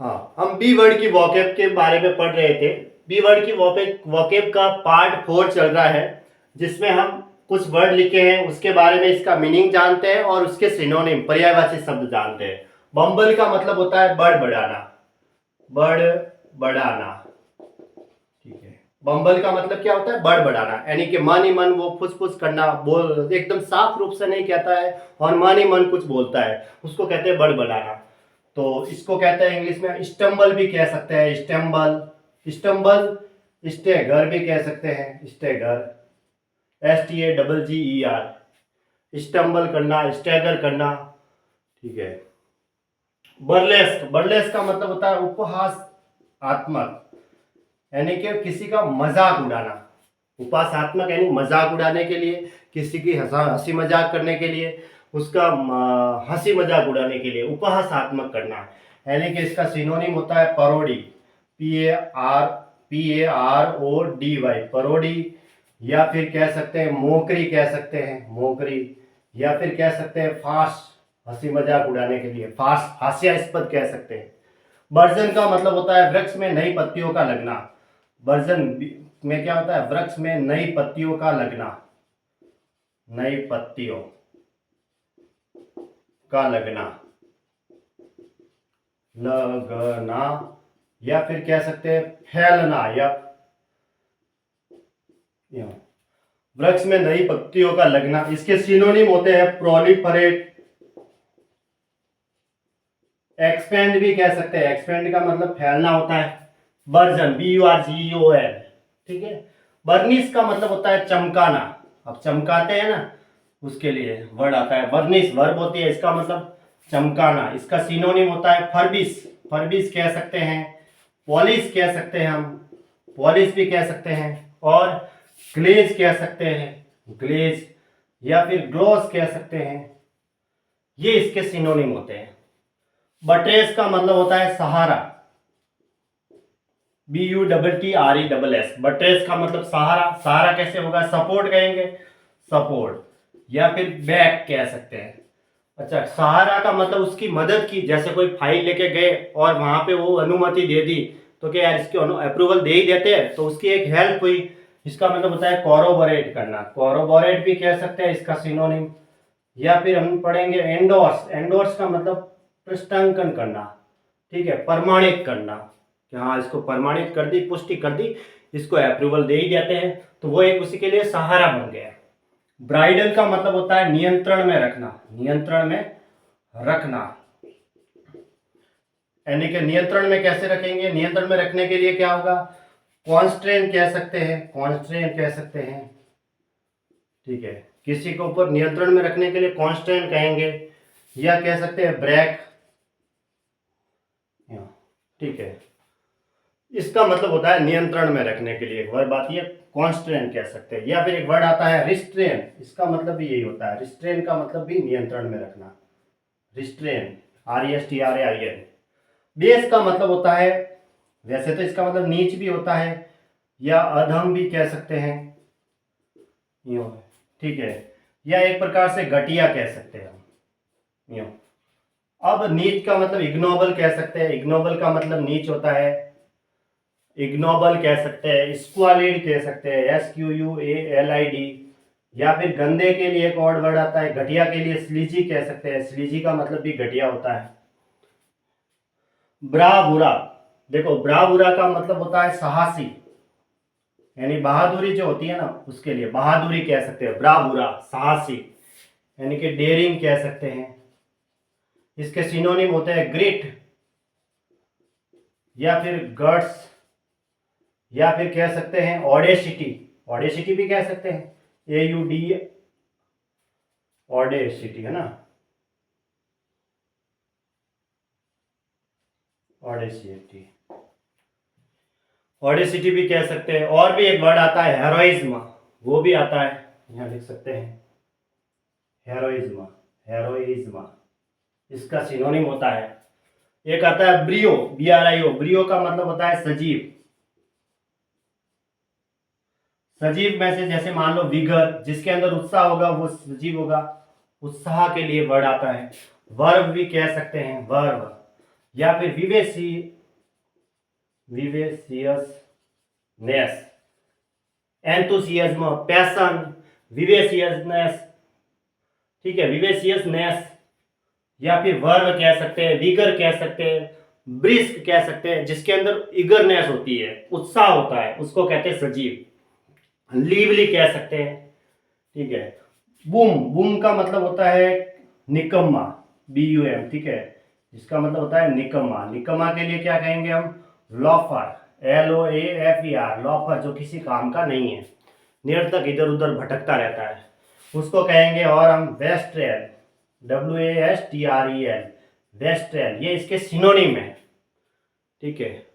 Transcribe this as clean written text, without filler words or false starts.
हाँ, हम B word की वॉकेब के बारे में पढ़ रहे थे। बी वर्ड की वॉकेब का पार्ट 4 चल रहा है, जिसमें हम कुछ वर्ड लिखे हैं, उसके बारे में इसका मीनिंग जानते हैं और उसके सिनोनिम पर्यायवाची शब्द जानते हैं। बम्बल का मतलब होता है बड़बड़ाना, बड़बड़ाना। ठीक है, बम्बल का मतलब क्या होता है? बड़बड़ाना, यानी कि मन ही मन वो फुसफुस करना, बोल एकदम साफ रूप से नहीं कहता है और मन ही मन कुछ बोलता है, उसको कहते हैं बड़बड़ाना। तो इसको कहते हैं इंग्लिश में स्टम्बल भी कह सकते हैं, स्टम्बल, स्टम्बल, स्टेगर भी कह सकते हैं, स्टेगर, STAGGER, स्टम्बल करना, स्टेगर करना। ठीक है। बर्लेस्क, बर्लेस्क का मतलब होता है उपहासात्मक, यानी कि किसी का मजाक उड़ाना। उपहासात्मक यानी मजाक उड़ाने के लिए, किसी की हंसी मजाक करने के लिए, उसका हंसी मजाक उड़ाने के लिए उपहासात्मक करना, यानी कि इसका सिनोनिम होता है परोडी, PARODY, परोडी। या फिर कह सकते हैं मोकरी, कह सकते हैं मोकरी। या फिर कह सकते हैं फार्स, हंसी मजाक उड़ाने के लिए फार्स, हास्यास्पद कह सकते हैं। बर्जन का मतलब होता है वृक्ष में नई पत्तियों का लगना। बर्जन में क्या होता है? वृक्ष में नई पत्तियों का लगना, नई पत्तियों का लगना, लगना। या फिर कह सकते हैं फैलना, या वृक्ष में नई पत्तियों का लगना। इसके सिनोनिम होते हैं प्रोलिफरेट, एक्सपेंड भी कह सकते हैं, एक्सपेंड का मतलब फैलना होता है। Burgeon, BURGEON। ठीक है। बर्निश का मतलब होता है चमकाना, अब चमकाते हैं ना, उसके लिए वर्ड आता है बर्निश, वर्ब होती है, इसका मतलब चमकाना। इसका सिनोनिम होता है फर्बिश, फर्बिश कह सकते हैं, पॉलिश कह सकते हैं, हम पॉलिश भी कह सकते हैं, और ग्लेज कह सकते हैं, ग्लेज, या फिर ग्लॉस कह सकते हैं। ये इसके सिनोनिम होते हैं। बट्रेस का मतलब होता है सहारा, BUTTRESS, बट्रेस का मतलब सहारा। सहारा कैसे होगा? सपोर्ट कहेंगे, सपोर्ट, या फिर बैक कह सकते हैं। अच्छा, सहारा का मतलब उसकी मदद की, जैसे कोई फाइल लेके गए और वहां पे वो अनुमति दे दी, तो क्या यार इसकी अप्रूवल दे ही देते हैं, तो उसकी एक हेल्प हुई। इसका मतलब होता है कोरोबोरेट करना, कोरोबोरेट भी कह सकते हैं इसका सिनोनिम। या फिर हम पढ़ेंगे एंडोर्स, एंडोर्स का मतलब पृष्ठांकन करना। ठीक है, प्रमाणित करना, कि हाँ इसको प्रमाणित कर दी, पुष्टि कर दी, इसको अप्रूवल दे ही देते हैं, तो वो एक उसी के लिए सहारा बन गया। ब्राइडल का मतलब होता है नियंत्रण में रखना, नियंत्रण में रखना, यानी कि नियंत्रण में कैसे रखेंगे? नियंत्रण में रखने के लिए क्या होगा? कॉन्स्ट्रेंट कह सकते हैं, कॉन्स्ट्रेंट कह सकते हैं। ठीक है, किसी के ऊपर नियंत्रण में रखने के लिए कॉन्स्टेंट कहेंगे, या कह सकते हैं ब्रेक। ठीक है, इसका मतलब होता है नियंत्रण में रखने के लिए। एक वर्ड आती है कॉन्स्टेंट कह सकते हैं, या फिर एक वर्ड आता है रिस्ट्रेन, इसका मतलब भी यही होता है। रिस्ट्रेन का मतलब भी नियंत्रण में रखना, रिस्ट्रेन, RESTRAIN। बेस का मतलब होता है, वैसे तो इसका मतलब नीच भी होता है, या अधम भी कह सकते हैं, यूं। ठीक है, या एक प्रकार से घटिया कह सकते हैं हम, यूं। अब नीच का मतलब इग्नोबल कह सकते हैं, इग्नोबल का मतलब नीच होता है, इग्नोबल कह सकते हैं, स्क्वालिड कह सकते हैं, SQUALID। या फिर गंदे के लिए एक और वर्ड आता है, घटिया के लिए स्लीजी कह सकते हैं, स्लीजी का मतलब भी घटिया होता है। ब्रावुरा, देखो ब्रावुरा का मतलब होता है साहसी, यानी बहादुरी जो होती है ना, उसके लिए बहादुरी कह सकते हैं। ब्रावुरा, साहसी, यानी कि डेयरिंग कह सकते हैं। इसके सिनोनिम होते हैं ग्रिट, या फिर गट्स, या फिर कह सकते हैं ऑडेसिटी, ऑडेसिटी भी कह सकते हैं, AUD, ऑडेसिटी है ना, ऑडेसिटी, ऑडेसिटी भी कह सकते हैं। और भी एक वर्ड आता है हेरोइज्म, वो भी आता है, यहाँ लिख सकते हैं हेरोइज्म, हेरोइज्म, इसका सिनोनिम होता है। एक आता है ब्रियो, BRIO, ब्रियो का मतलब होता है सजीव, सजीव में से जैसे मान लो विगर, जिसके अंदर उत्साह होगा वो सजीव होगा, उत्साह के लिए वर्ड आता है। वर्ब भी कह सकते हैं, वर्ब, या फिर विवेसियसनेस, एंथुसियाज्म, पैशन, विवेसियसनेस, ठीक है, विवेसियसनेस, या फिर वर्ब कह सकते हैं, विगर कह सकते हैं, ब्रिस्क कह सकते हैं, जिसके अंदर इगरनेस होती है, उत्साह होता है, उसको कहते हैं सजीव। लीवली कह सकते हैं, ठीक है। बूम, बूम का मतलब होता है निकम्मा, BUM, ठीक है, जिसका मतलब होता है निकम्मा। निकम्मा के लिए क्या कहेंगे हम? लॉफर, LOAFER, लॉफर, जो किसी काम का नहीं है, निरर्थक इधर उधर भटकता रहता है, उसको कहेंगे। और हम वेस्ट्रेल, WASTREL, वेस्ट्रेल, ये इसके सिनोनिम है, ठीक है।